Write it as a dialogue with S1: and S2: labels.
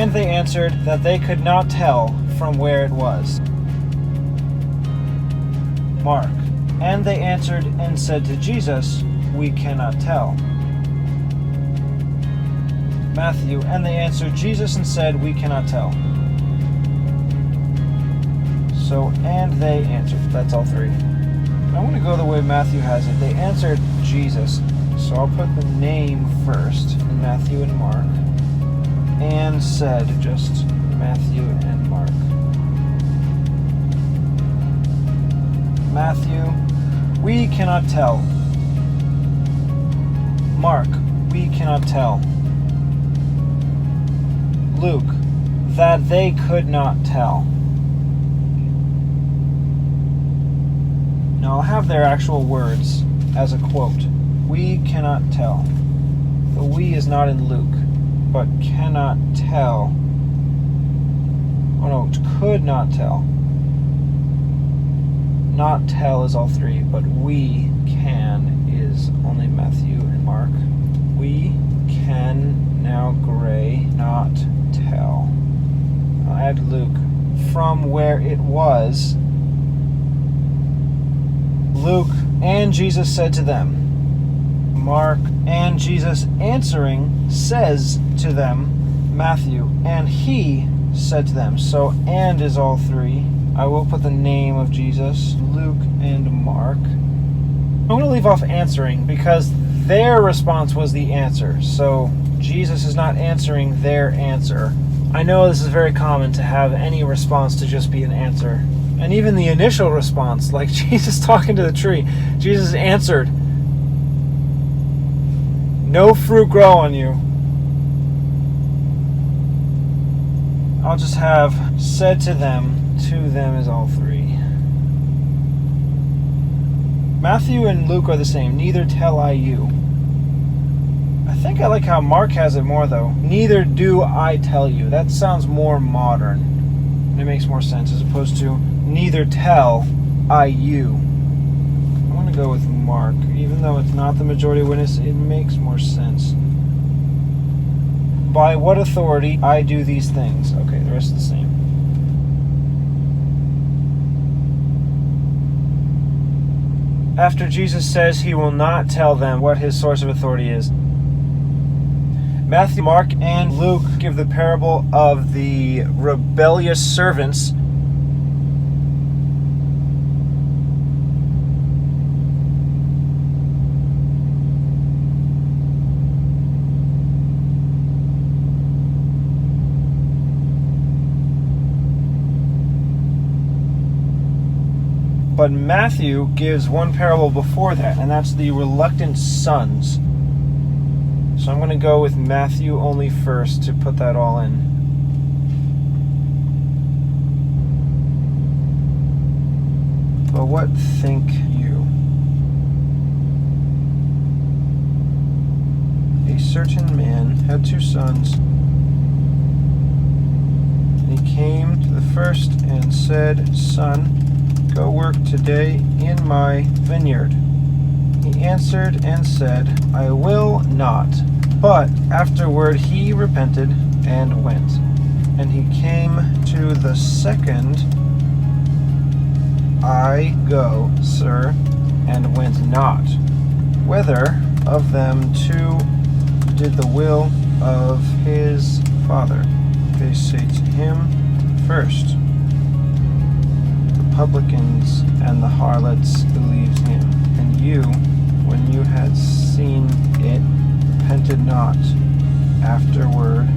S1: And they answered that they could not tell from where it was. Mark. And they answered and said to Jesus, "We cannot tell." Matthew. And they answered Jesus and said, "We cannot tell." So, and they answered. That's all three. I'm going to go the way Matthew has it. They answered Jesus. So I'll put the name first in Matthew and Mark. And said, just Matthew and Mark. Matthew, "We cannot tell." Mark, "We cannot tell." Luke, "That they could not tell." Now I'll have their actual words as a quote. "We cannot tell." The "we" is not in Luke, but cannot tell. Oh no, could not tell. Not tell is all three, but we can is only Matthew and Mark. We can, now gray, not tell. I'll add Luke. From where it was. Luke, "And Jesus said to them." Mark, "And Jesus answering says to them." Matthew, "And he said to them." So, "and" is all three. I will put the name of Jesus, Luke and Mark. I'm going to leave off answering because their response was the answer. So Jesus is not answering their answer. I know this is very common to have any response to just be an answer. And even the initial response, like Jesus talking to the tree, Jesus answered, "No fruit grow on you." I'll just have said to them is all three. Matthew and Luke are the same. Neither tell I you. I think I like how Mark has it more though. Neither do I tell you. That sounds more modern. And it makes more sense as opposed to neither tell I you. I'm going to go with Mark. Even though it's not the majority witness, it makes more sense. By what authority I do these things. Okay, the rest is the same. After Jesus says he will not tell them what his source of authority is, Matthew, Mark, and Luke give the parable of the rebellious servants. But Matthew gives one parable before that, and that's the reluctant sons. So I'm going to go with Matthew only first to put that all in. But what think you? A certain man had two sons. And he came to the first and said, "Son, go work today in my vineyard." He answered and said, "I will not." But afterward he repented and went. And he came to the second. "I go, sir, and went not." Whether of them two did the will of his father? They say to him, "First." Publicans and the harlots believed him. And you, when you had seen it, repented not afterward